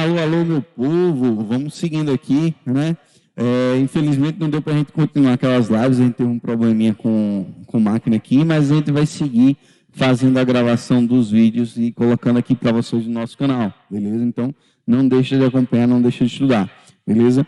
Alô, alô, meu povo, vamos seguindo aqui, né? Infelizmente não deu para a gente continuar aquelas lives, a gente teve um probleminha com máquina aqui, mas a gente vai seguir fazendo a gravação dos vídeos e colocando aqui para vocês no nosso canal, beleza? Então, não deixa de acompanhar, não deixa de estudar, beleza?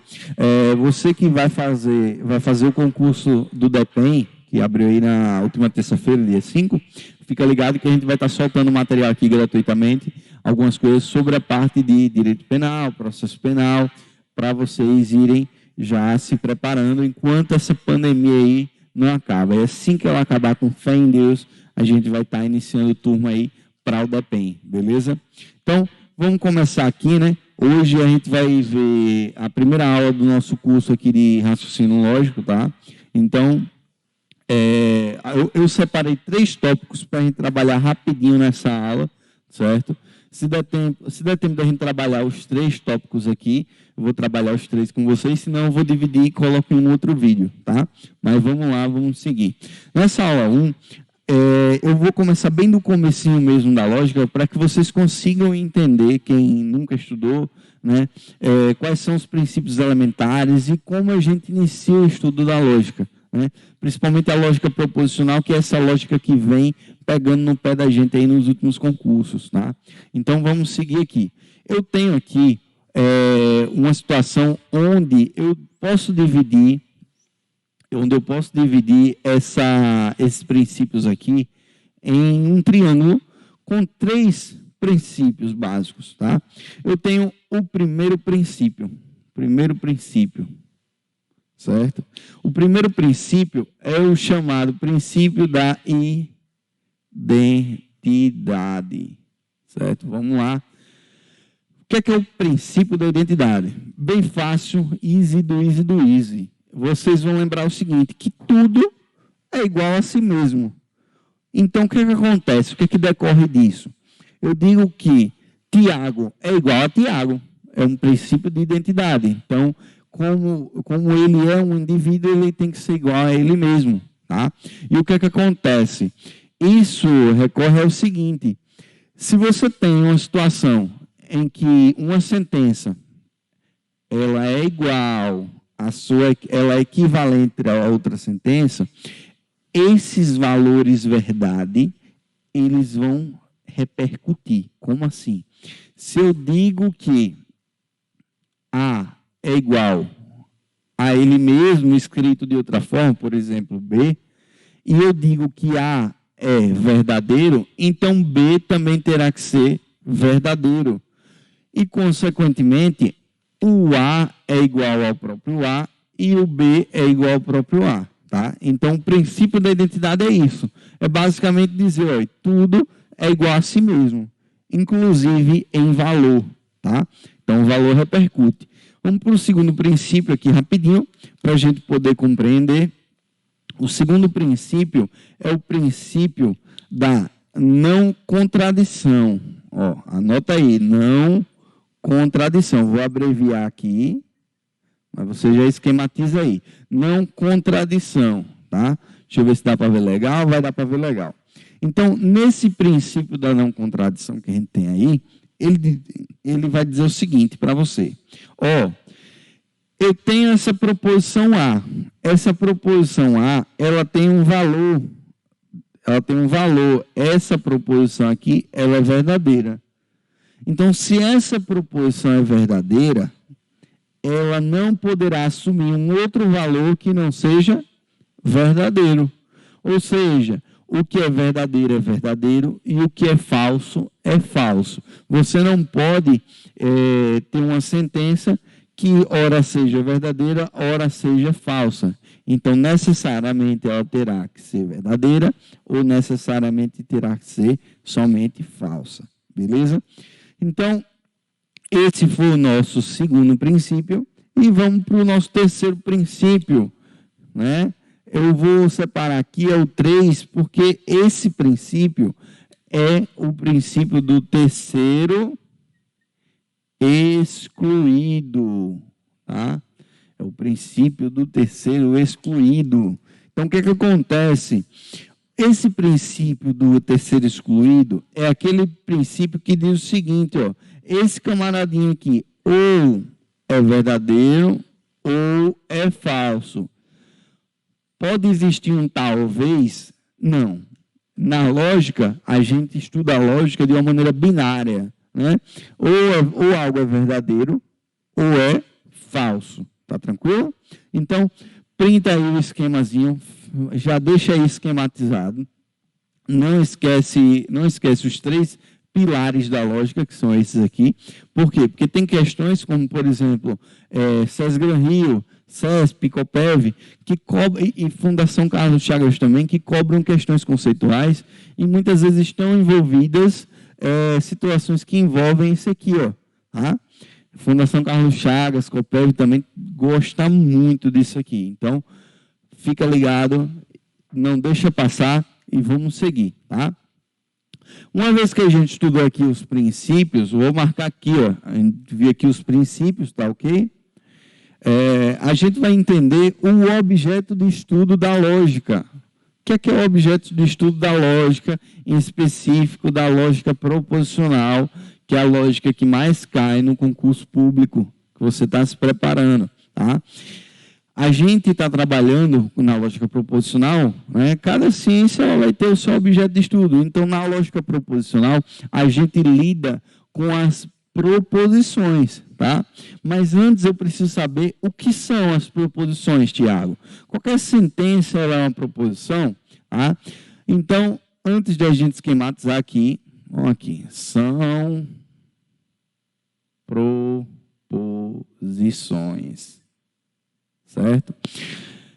Você que vai fazer o concurso do DEPEN, que abriu aí na última terça-feira, dia 5, fica ligado que a gente vai estar soltando material aqui gratuitamente, algumas coisas sobre a parte de direito penal, processo penal, para vocês irem já se preparando enquanto essa pandemia aí não acaba. E assim que ela acabar, com fé em Deus, a gente vai estar iniciando turma aí para o DEPEN, beleza? Então, vamos começar aqui, né? Hoje a gente vai ver a primeira aula do nosso curso aqui de raciocínio lógico, tá? Então, eu separei 3 tópicos para a gente trabalhar rapidinho nessa aula, certo? Se der tempo da gente trabalhar os 3 tópicos aqui, eu vou trabalhar os 3 com vocês, senão eu vou dividir e coloco em um outro vídeo, tá? Mas vamos lá, vamos seguir. Nessa aula 1, eu vou começar bem do comecinho mesmo da lógica, para que vocês consigam entender, quem nunca estudou, né, quais são os princípios elementares e como a gente inicia o estudo da lógica, né? Principalmente a lógica proposicional, que é essa lógica que vem pegando no pé da gente aí nos últimos concursos, tá? Então, vamos seguir aqui. Eu tenho aqui uma situação onde eu posso dividir esses princípios aqui em um triângulo com 3 princípios básicos, tá? Eu tenho o primeiro princípio, certo? O primeiro princípio é o chamado princípio da identidade, certo? Vamos lá. O que é o princípio da identidade? Bem fácil, easy do easy. Vocês vão lembrar o seguinte, que tudo é igual a si mesmo. Então, o que acontece? O que decorre disso? Eu digo que Tiago é igual a Tiago. É um princípio de identidade. Então, como ele é um indivíduo, ele tem que ser igual a ele mesmo, tá? E o que acontece? Isso recorre ao seguinte, se você tem uma situação em que uma sentença, ela é igual, ela é equivalente a outra sentença, esses valores verdade, eles vão repercutir. Como assim? Se eu digo que A é igual a ele mesmo, escrito de outra forma, por exemplo, B, e eu digo que A é verdadeiro, então B também terá que ser verdadeiro. E, consequentemente, o A é igual ao próprio A e o B é igual ao próprio A, tá? Então, o princípio da identidade é isso. É basicamente dizer, ó, tudo é igual a si mesmo, inclusive em valor, tá? Então, o valor repercute. Vamos para o segundo princípio aqui rapidinho, para a gente poder compreender. O segundo princípio é o princípio da não contradição. Ó, anota aí, não contradição. Vou abreviar aqui, mas você já esquematiza aí. Não contradição, tá? Deixa eu ver se dá para ver legal. Vai dar para ver legal. Então, nesse princípio da não contradição que a gente tem aí, ele vai dizer o seguinte para você. Ó, eu tenho essa proposição A. Essa proposição A, ela tem um valor. Essa proposição aqui, ela é verdadeira. Então, se essa proposição é verdadeira, ela não poderá assumir um outro valor que não seja verdadeiro. Ou seja, o que é verdadeiro e o que é falso é falso. Você não pode ter uma sentença que ora seja verdadeira, ora seja falsa. Então, necessariamente ela terá que ser verdadeira ou necessariamente terá que ser somente falsa. Beleza? Então, esse foi o nosso segundo princípio. E vamos para o nosso terceiro princípio, né? Eu vou separar aqui o 3, porque esse princípio é o princípio do terceiro excluído, tá? É o princípio do terceiro excluído. Então, o que acontece? Esse princípio do terceiro excluído é aquele princípio que diz o seguinte, ó, esse camaradinho aqui ou é verdadeiro ou é falso. Pode existir um talvez? Não. Na lógica, a gente estuda a lógica de uma maneira binária, né? Ou algo é verdadeiro ou é falso. Tá tranquilo? Então, printa aí o esquemazinho, já deixa aí esquematizado. Não esquece os 3 pilares da lógica, que são esses aqui. Por quê? Porque tem questões como, por exemplo, SES Gran Rio, CESP, Coppev, que e Fundação Carlos Chagas também, que cobram questões conceituais e muitas vezes estão envolvidas situações que envolvem isso aqui, ó, tá? Fundação Carlos Chagas, Coppev também gosta muito disso aqui. Então, fica ligado, não deixa passar e vamos seguir, tá? Uma vez que a gente estudou aqui os princípios, vou marcar aqui, ó, a gente viu aqui os princípios, tá ok? A gente vai entender o objeto de estudo da lógica. O que é o objeto de estudo da lógica, em específico da lógica proposicional, que é a lógica que mais cai no concurso público que você está se preparando, tá? A gente está trabalhando na lógica proposicional, né? Cada ciência ela vai ter o seu objeto de estudo. Então, na lógica proposicional, a gente lida com as proposições, tá? Mas antes eu preciso saber o que são as proposições, Tiago. Qualquer sentença ela é uma proposição, tá? Então, antes de a gente esquematizar aqui, vamos aqui, são proposições, certo?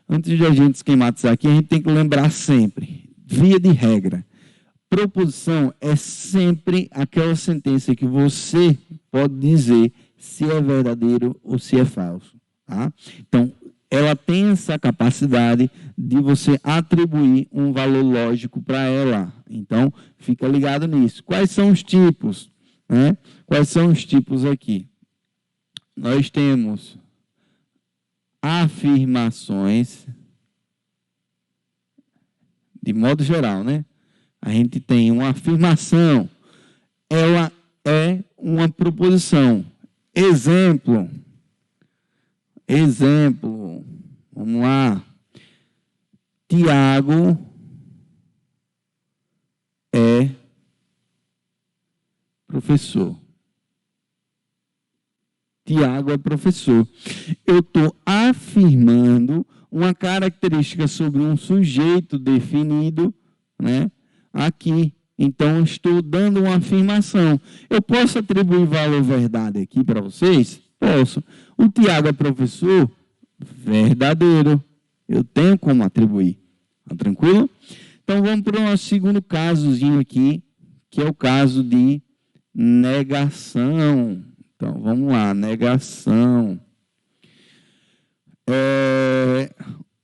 Antes de a gente esquematizar aqui, a gente tem que lembrar sempre, via de regra, proposição é sempre aquela sentença que você pode dizer se é verdadeiro ou se é falso, tá? Então, ela tem essa capacidade de você atribuir um valor lógico para ela. Então, fica ligado nisso. Quais são os tipos, né? Quais são os tipos aqui? Nós temos afirmações, de modo geral, né? A gente tem uma afirmação, ela é uma proposição. Exemplo, vamos lá. Tiago é professor. Tiago é professor. Eu estou afirmando uma característica sobre um sujeito definido, né? Aqui. Então, estou dando uma afirmação. Eu posso atribuir valor verdade aqui para vocês? Posso. O Tiago é professor? Verdadeiro. Eu tenho como atribuir. Tá tranquilo? Então, vamos para o nosso segundo casozinho aqui, que é o caso de negação. Então, vamos lá, negação.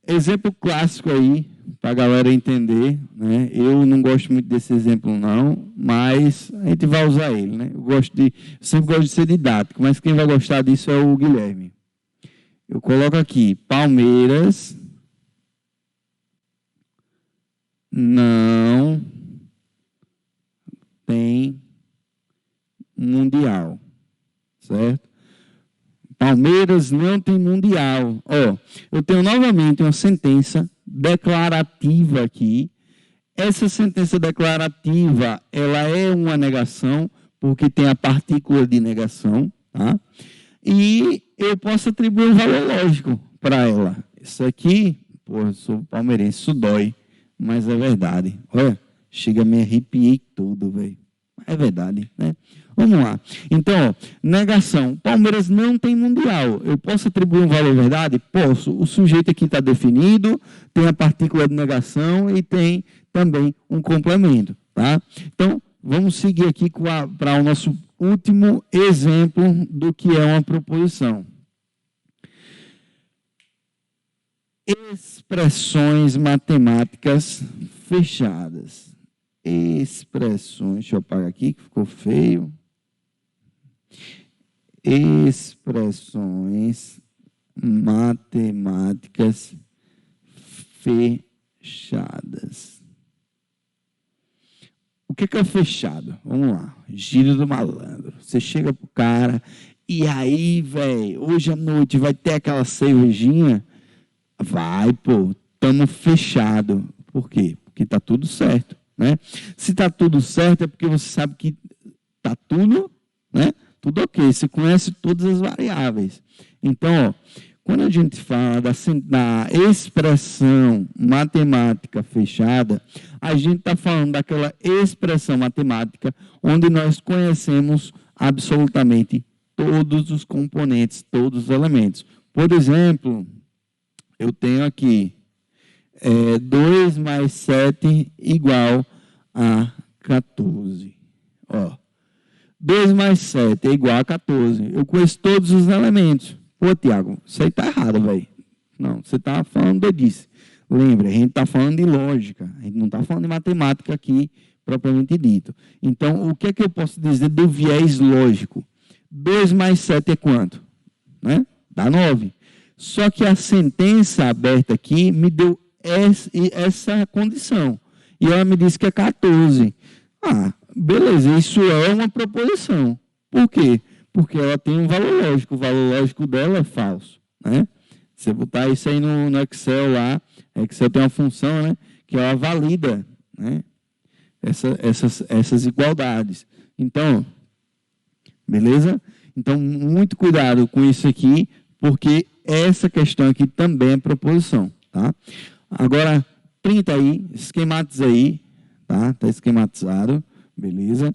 Exemplo clássico aí, para a galera entender, né? Eu não gosto muito desse exemplo, não, mas a gente vai usar ele, né? Eu sempre gosto de ser didático, mas quem vai gostar disso é o Guilherme. Eu coloco aqui, Palmeiras não tem mundial, certo? Palmeiras não tem mundial. Eu tenho novamente uma sentença declarativa aqui. Essa sentença declarativa, ela é uma negação, porque tem a partícula de negação, tá? E eu posso atribuir um valor lógico para ela. Isso aqui, eu sou palmeirense, isso dói, mas é verdade. Olha, chega a me arrepiei tudo, velho. É verdade, né? Vamos lá. Então, negação. Palmeiras não tem mundial. Eu posso atribuir um valor verdade? Posso. O sujeito aqui está definido, tem a partícula de negação e tem também um complemento, tá? Então, vamos seguir aqui para o nosso último exemplo do que é uma proposição. Expressões matemáticas fechadas. Expressões, deixa eu apagar aqui que ficou feio. Expressões matemáticas fechadas. O que é o fechado? Vamos lá. Gíria do malandro. Você chega pro cara e aí, velho, hoje à noite vai ter aquela cervejinha? Vai, pô, estamos fechado. Por quê? Porque está tudo certo, né? Se está tudo certo é porque você sabe que está tudo, né? Tudo ok. Você conhece todas as variáveis. Então, ó, quando a gente fala da expressão matemática fechada, a gente está falando daquela expressão matemática onde nós conhecemos absolutamente todos os componentes, todos os elementos. Por exemplo, eu tenho aqui 2 mais 7 igual a 14. Ó, 2 mais 7 é igual a 14. Eu conheço todos os elementos. Pô, Tiago, isso aí está errado, velho. Não, você está falando doidice. Lembra, a gente está falando de lógica. A gente não está falando de matemática aqui, propriamente dito. Então, o que é que eu posso dizer do viés lógico? 2 mais 7 é quanto? Né? Dá 9. Só que a sentença aberta aqui me deu essa condição. E ela me disse que é 14. Ah, beleza, isso é uma proposição. Por quê? Porque ela tem um valor lógico. O valor lógico dela é falso. Né? Se você botar isso aí no Excel lá, Excel tem uma função, né, que ela valida, né, essas igualdades. Então, beleza? Então, muito cuidado com isso aqui, porque essa questão aqui também é proposição. Tá? Agora, printa aí, esquematiza aí, tá? Está esquematizado, beleza?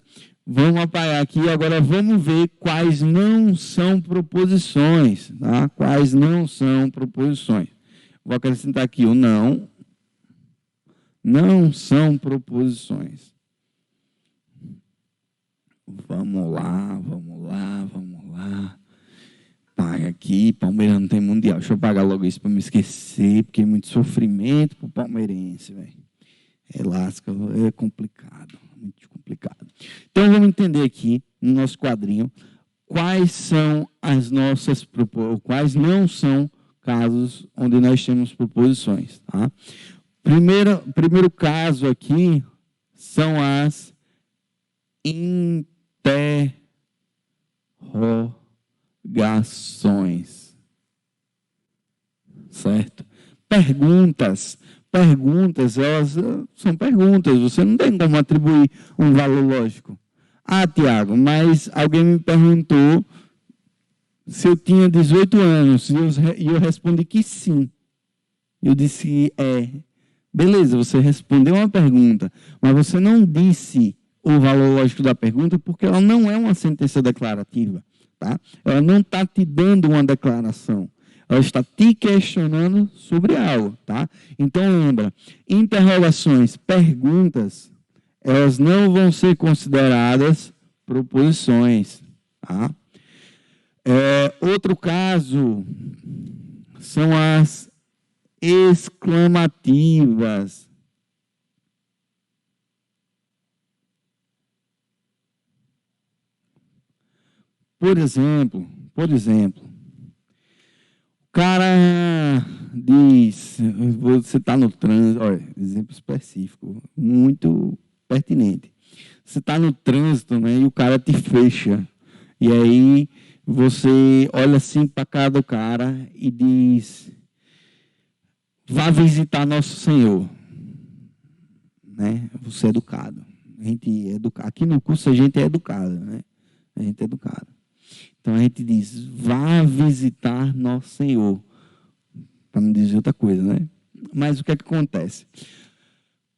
Vamos apagar aqui, agora vamos ver quais não são proposições, tá? Quais não são proposições. Vou acrescentar aqui o não. Não são proposições. Vamos lá. Paga aqui, Palmeiras não tem mundial. Deixa eu pagar logo isso para me esquecer, porque é muito sofrimento para o palmeirense, velho. É lasca, é complicado, muito complicado. Então, vamos entender aqui, no nosso quadrinho, quais são as nossas proposições, quais não são casos onde nós temos proposições. Tá? Primeiro caso aqui são as interrogações. Certo? Perguntas, elas são perguntas, você não tem como atribuir um valor lógico. Ah, Tiago, mas alguém me perguntou se eu tinha 18 anos, e eu respondi que sim. Eu disse beleza, você respondeu uma pergunta, mas você não disse o valor lógico da pergunta, porque ela não é uma sentença declarativa. Tá? Ela não está te dando uma declaração. Ela está te questionando sobre algo, tá? Então, lembra, interrogações, perguntas, elas não vão ser consideradas proposições, tá? Outro caso são as exclamativas. Por exemplo, o cara diz, você está no trânsito, olha, exemplo específico, muito pertinente. Você está no trânsito, né, e o cara te fecha. E aí você olha assim para a cara do cara e diz, vá visitar Nosso Senhor. Né? Você é educado. A gente é educado. Aqui no curso a gente é educado, né? A gente é educado. Então a gente diz, vá visitar Nosso Senhor. Para não dizer outra coisa, né? Mas o que é que acontece?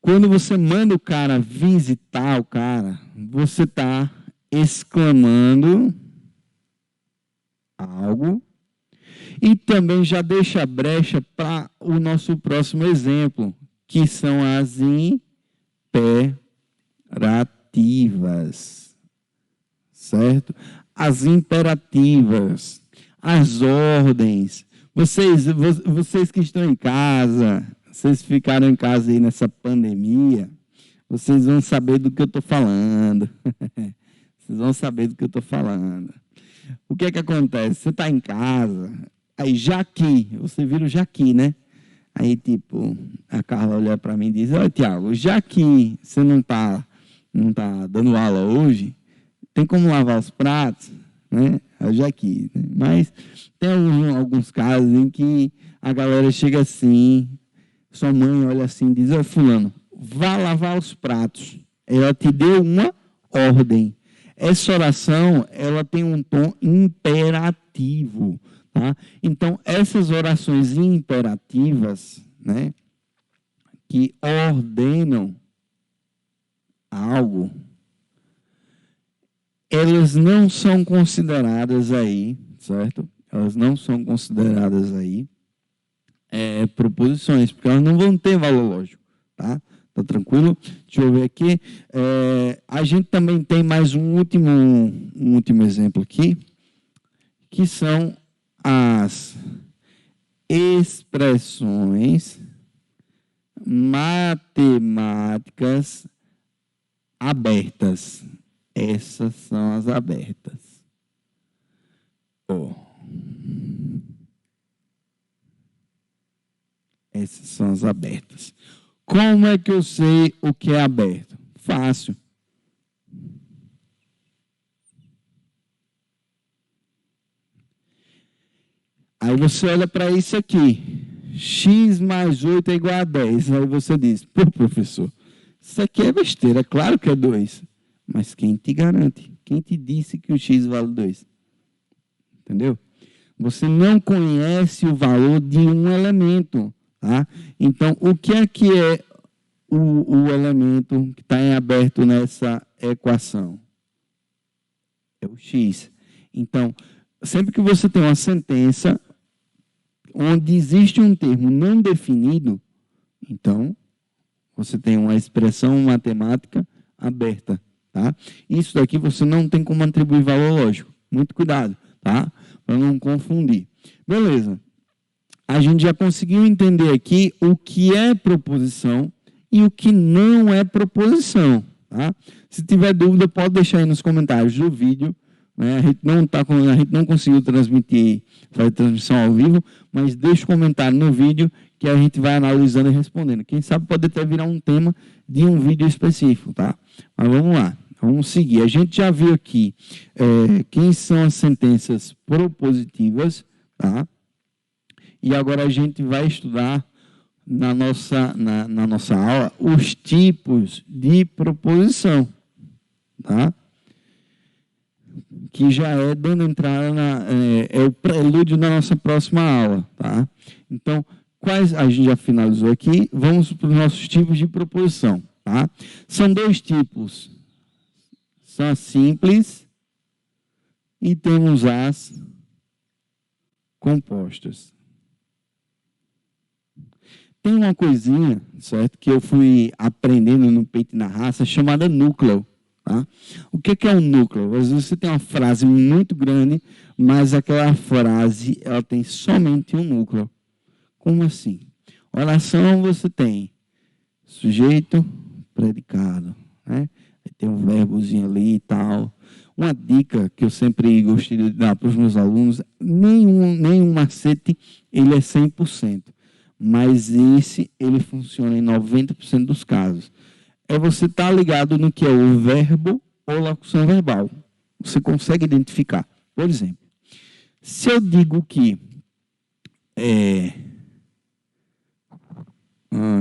Quando você manda o cara visitar o cara, você está exclamando algo e também já deixa brecha para o nosso próximo exemplo, que são as imperativas. Certo? As imperativas, as ordens. Vocês que estão em casa, vocês ficaram em casa aí nessa pandemia, vocês vão saber do que eu estou falando. Vocês vão saber do que eu estou falando. O que é que acontece? Você está em casa, aí Jaqui, você vira o Jaqui, né? Aí, tipo, a Carla olha para mim e diz, olha, Tiago, já que você não está não está dando aula hoje, tem como lavar os pratos, né? Eu já quis, né? Mas tem alguns casos em que a galera chega assim, sua mãe olha assim e diz: "Ô, fulano, vá lavar os pratos." Ela te deu uma ordem. Essa oração, ela tem um tom imperativo, tá? Então, essas orações imperativas, né, que ordenam algo, elas não são consideradas aí, certo? Elas não são consideradas aí proposições, porque elas não vão ter valor lógico, tá? Tá tranquilo? Deixa eu ver aqui. A gente também tem mais um último exemplo aqui, que são as expressões matemáticas abertas. Essas são as abertas. Essas são as abertas. Como é que eu sei o que é aberto? Fácil. Aí você olha para isso aqui. X mais 8 é igual a 10. Aí você diz: pô, professor, isso aqui é besteira. Claro que é 2. Mas quem te garante? Quem te disse que o X vale 2? Entendeu? Você não conhece o valor de um elemento. Tá? Então, o que é o elemento que está em aberto nessa equação? É o X. Então, sempre que você tem uma sentença onde existe um termo não definido, então, você tem uma expressão matemática aberta. Tá? Isso daqui você não tem como atribuir valor lógico. Muito cuidado, tá? Para não confundir. Beleza. A gente já conseguiu entender aqui o que é proposição e o que não é proposição. Tá? Se tiver dúvida, pode deixar aí nos comentários do vídeo. Né? A gente não conseguiu fazer transmissão ao vivo, mas deixa o comentário no vídeo que a gente vai analisando e respondendo. Quem sabe pode até virar um tema de um vídeo específico. Tá? Mas vamos lá, vamos seguir. A gente já viu aqui quem são as sentenças propositivas, tá? E agora a gente vai estudar na nossa aula os tipos de proposição, tá? Que já é dando entrada é o prelúdio da nossa próxima aula, tá? Então, a gente já finalizou aqui, vamos para os nossos tipos de proposição, tá? São 2 tipos, são as simples e temos as compostas. Tem uma coisinha, certo, que eu fui aprendendo no peito e na raça, chamada núcleo. Tá? O que é um núcleo? Às vezes você tem uma frase muito grande, mas aquela frase ela tem somente um núcleo. Como assim? Oração você tem sujeito, predicado. Né? Tem um verbozinho ali e tal. Uma dica que eu sempre gostei de dar para os meus alunos, nenhum macete ele é 100%. Mas ele funciona em 90% dos casos. É você estar ligado no que é o verbo ou locução verbal. Você consegue identificar. Por exemplo, se eu digo que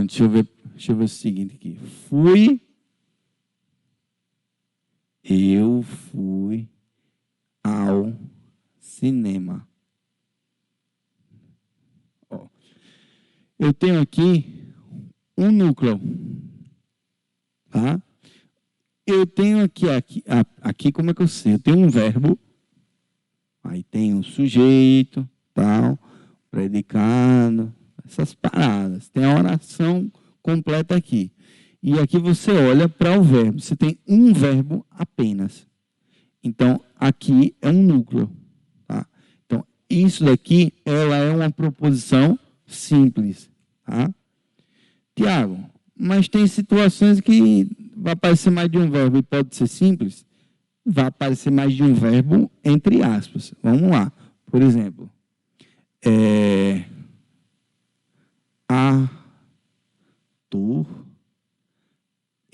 deixa eu ver o seguinte aqui. Eu fui ao cinema. Eu tenho aqui um núcleo, tá? Eu tenho aqui como é que eu sei? Eu tenho um verbo, aí tem o sujeito, tal, predicado, essas paradas. Tem a oração completa aqui. E aqui você olha para o verbo. Você tem um verbo apenas. Então, aqui é um núcleo, tá? Então, isso daqui, ela é uma proposição simples, tá? Tiago, mas tem situações que vai aparecer mais de um verbo e pode ser simples? Vai aparecer mais de um verbo entre aspas. Vamos lá. Por exemplo, Arthur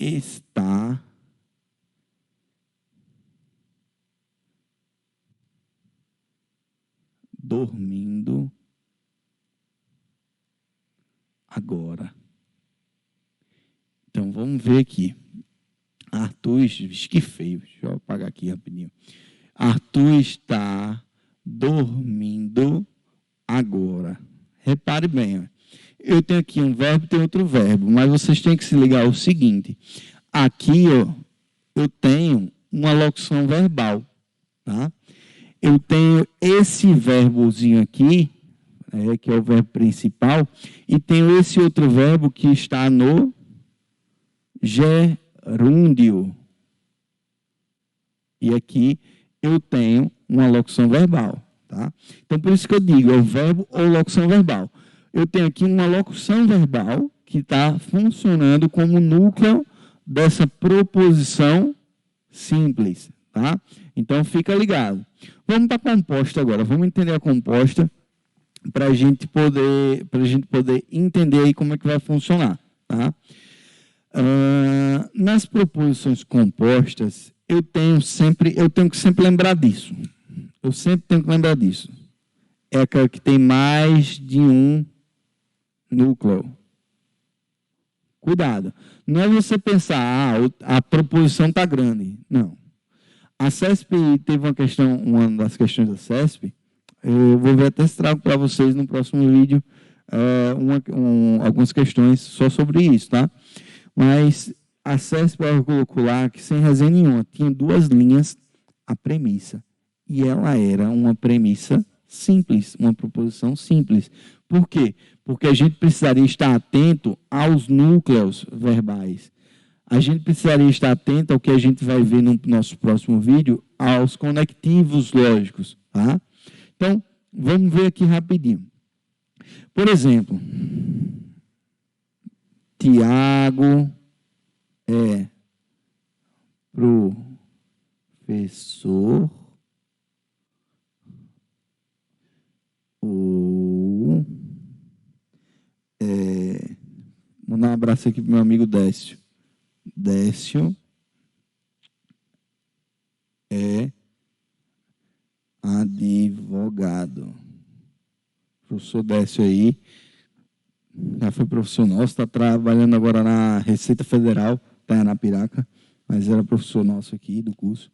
está dormindo agora. Então, vamos ver aqui. Arthur, que feio, deixa eu apagar aqui rapidinho. Arthur está dormindo agora. Repare bem, ó. Eu tenho aqui um verbo e tenho outro verbo, mas vocês têm que se ligar ao seguinte. Aqui, ó, eu tenho uma locução verbal, tá? Eu tenho esse verbozinho aqui, que é o verbo principal, e tenho esse outro verbo que está no gerúndio. E aqui eu tenho uma locução verbal, tá? Então, por isso que eu digo, é o verbo ou locução verbal. Eu tenho aqui uma locução verbal que está funcionando como núcleo dessa proposição simples, tá? Então, fica ligado. Vamos para a composta agora. Vamos entender a composta para a gente poder entender aí como é que vai funcionar, tá? Nas proposições compostas, eu tenho que sempre lembrar disso. Eu sempre tenho que lembrar disso. É aquela que tem mais de um núcleo. Cuidado. Não é você pensar, a proposição está grande. Não. A CESP teve uma das questões da CESP, eu vou ver até se trago para vocês no próximo vídeo algumas questões só sobre isso, tá? Mas a CESP colocou lá que sem resenha nenhuma, tinha 2 linhas a premissa. E ela era uma premissa simples, uma proposição simples. Por quê? Porque a gente precisaria estar atento aos núcleos verbais. A gente precisaria estar atento ao que a gente vai ver no nosso próximo vídeo, aos conectivos lógicos, tá? Então, vamos ver aqui rapidinho. Por exemplo, Tiago é professor ou vou dar um abraço aqui para o meu amigo Décio. Décio é advogado. O professor Décio aí já foi professor nosso, está trabalhando agora na Receita Federal, está na Piraca, mas era professor nosso aqui do curso.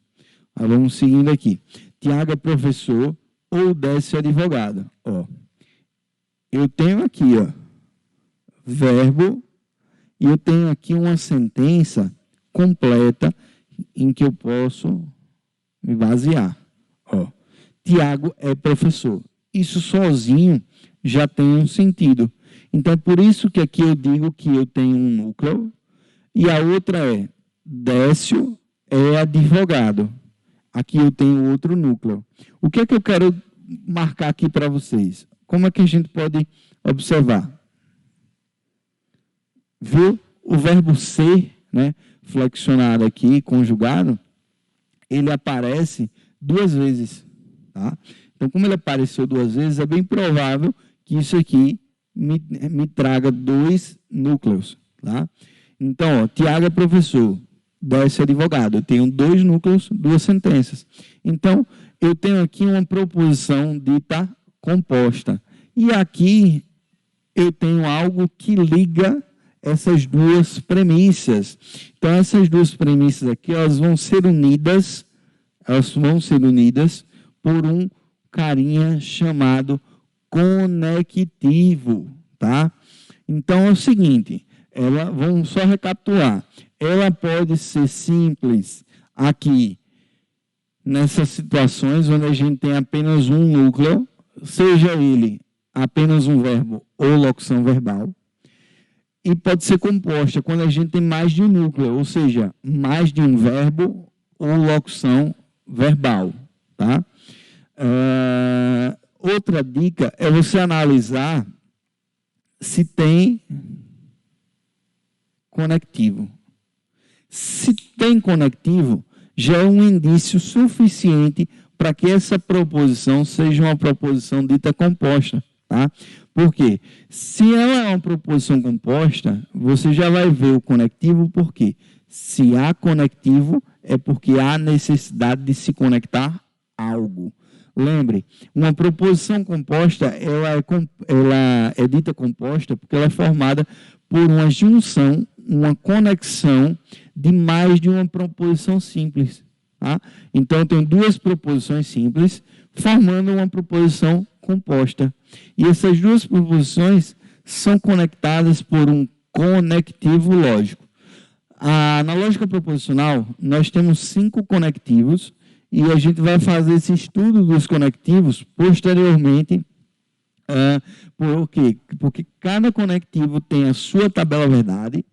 Mas vamos seguindo aqui. Tiago é professor ou Décio é advogado. Ó, eu tenho aqui, ó, verbo, e eu tenho aqui uma sentença completa em que eu posso me basear. Ó, Tiago é professor. Isso sozinho já tem um sentido. Então, é por isso que aqui eu digo que eu tenho um núcleo e a outra é Décio é advogado. Aqui eu tenho outro núcleo. O que é que eu quero marcar aqui para vocês? Como é que a gente pode observar? Viu? O verbo ser, né, flexionado aqui, conjugado, ele aparece 2 vezes. Tá? Então, como ele apareceu 2 vezes, é bem provável que isso aqui me traga 2 núcleos. Tá? Então, ó, Tiago é professor, Décio é advogado. Eu tenho 2 núcleos, 2 sentenças. Então, eu tenho aqui uma proposição dita composta. E aqui eu tenho algo que liga essas 2 premissas. Então, essas 2 premissas aqui, elas vão ser unidas por um carinha chamado conectivo, tá? Então, é o seguinte, vamos só recapitular. Ela pode ser simples aqui, nessas situações onde a gente tem apenas um núcleo, seja ele apenas um verbo ou locução verbal, e pode ser composta quando a gente tem mais de um núcleo, ou seja, mais de um verbo ou locução verbal, tá? Outra dica é você analisar se tem conectivo. Se tem conectivo, já é um indício suficiente para que essa proposição seja uma proposição dita composta, tá? Por quê? Se ela é uma proposição composta, você já vai ver o conectivo, por quê? Se há conectivo, é porque há necessidade de se conectar algo. Lembre, uma proposição composta, ela é dita composta porque ela é formada por uma junção, uma conexão de mais de uma proposição simples. Tá? Então, eu tenho duas proposições simples formando uma proposição composta. E essas duas proposições são conectadas por um conectivo lógico. Na lógica proposicional, nós temos 5 conectivos e a gente vai fazer esse estudo dos conectivos posteriormente. Por quê? Porque cada conectivo tem a sua tabela verdade,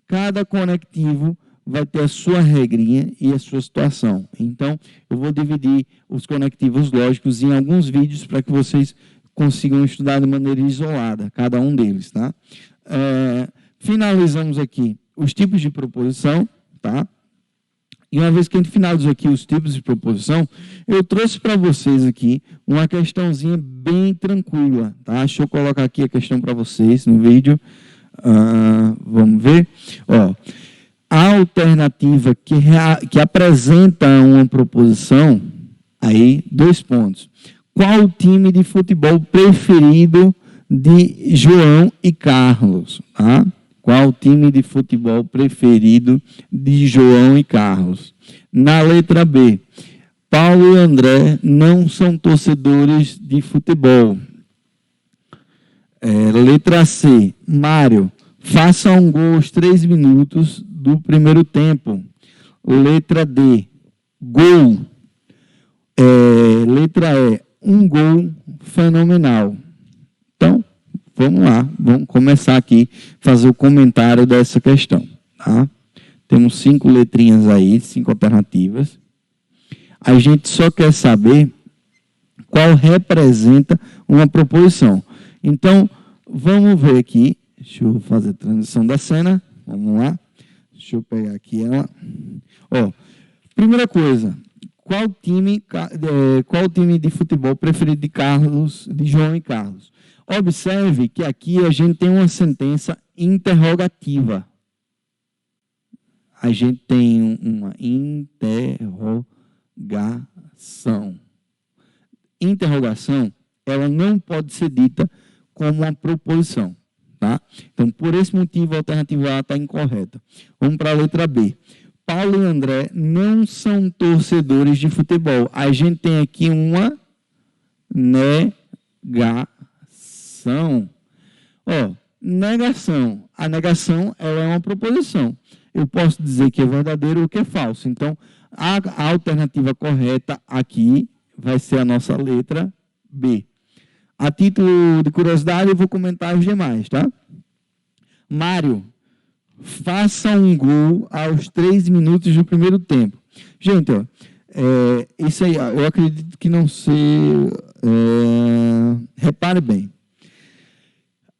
cada conectivo vai ter a sua regrinha e a sua situação. Então, eu vou dividir os conectivos lógicos em alguns vídeos para que vocês consigam estudar de maneira isolada, cada um deles. Tá? Finalizamos aqui os tipos de proposição, tá? E uma vez que a gente finalizou aqui os tipos de proposição, eu trouxe para vocês aqui uma questãozinha bem tranquila, tá? Deixa eu colocar aqui a questão para vocês no vídeo. Vamos ver. A alternativa que apresenta uma proposição, aí, 2 pontos. Qual o time de futebol preferido de João e Carlos? Tá? Qual o time de futebol preferido de João e Carlos? Na letra B, Paulo e André não são torcedores de futebol. Letra C, Mário, faça um gol aos 3 minutos do primeiro tempo. Letra D, gol. Letra E, um gol fenomenal. Então, vamos lá, vamos começar aqui, fazer o comentário dessa questão. Tá? Temos 5 letrinhas aí, 5 alternativas. A gente só quer saber qual representa uma proposição. Então, vamos ver aqui. Deixa eu fazer a transição da cena. Vamos lá. Deixa eu pegar aqui ela. Primeira coisa. Qual time de futebol preferido de João e Carlos? Observe que aqui a gente tem uma sentença interrogativa. A gente tem uma interrogação. Interrogação, ela não pode ser dita como uma proposição. Tá? Então, por esse motivo, a alternativa A está incorreta. Vamos para a letra B. Paulo e André não são torcedores de futebol. A gente tem aqui uma negação. Negação. A negação ela é uma proposição. Eu posso dizer que é verdadeiro ou que é falso. Então, a alternativa correta aqui vai ser a nossa letra B. A título de curiosidade, eu vou comentar os demais, tá? Mário, faça um gol aos 3 minutos do primeiro tempo. Gente, isso aí, eu acredito que não sei. Repare bem.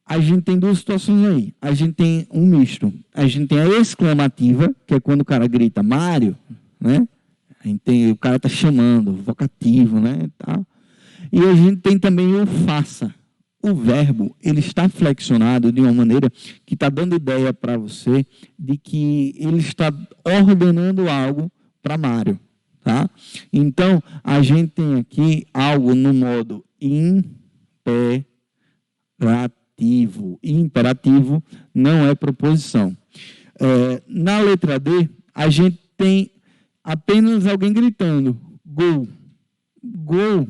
A gente tem 2 situações aí. A gente tem um misto. A gente tem a exclamativa, que é quando o cara grita Mário, né? O cara está chamando, vocativo, né? Tá? E a gente tem também o faça. O verbo, ele está flexionado de uma maneira que está dando ideia para você de que ele está ordenando algo para Mário. Tá? Então, a gente tem aqui algo no modo imperativo. Imperativo não é proposição. Na letra D, a gente tem apenas alguém gritando gol. Gol,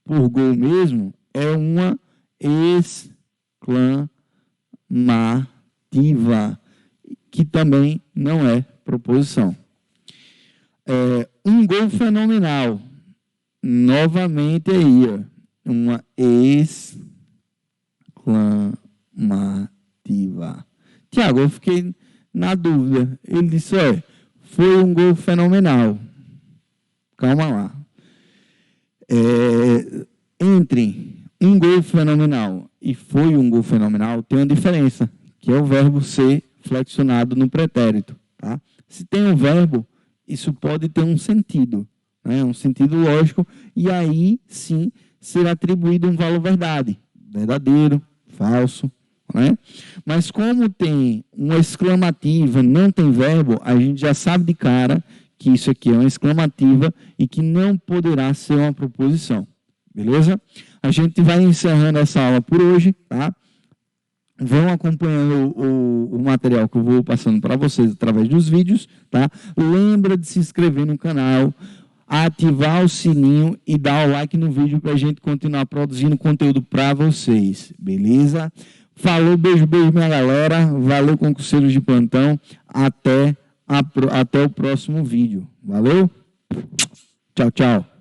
por gol mesmo, é uma exclamativa, que também não é proposição. Um gol fenomenal. Novamente aí, uma exclamativa. Tiago, eu fiquei na dúvida. Ele disse, foi um gol fenomenal. Calma lá. Entre um gol fenomenal e foi um gol fenomenal, tem uma diferença, que é o verbo ser flexionado no pretérito. Tá? Se tem um verbo, isso pode ter um sentido, né? Um sentido lógico, e aí sim será atribuído um valor verdade, verdadeiro, falso. Né? Mas como tem uma exclamativa, não tem verbo, a gente já sabe de cara que isso aqui é uma exclamativa e que não poderá ser uma proposição. Beleza? A gente vai encerrando essa aula por hoje, tá? Vão acompanhando o material que eu vou passando para vocês através dos vídeos, tá? Lembra de se inscrever no canal, ativar o sininho e dar o like no vídeo para a gente continuar produzindo conteúdo para vocês, beleza? Falou, beijo, beijo, minha galera. Valeu, concurseiros de plantão. Até o próximo vídeo. Valeu? Tchau, tchau.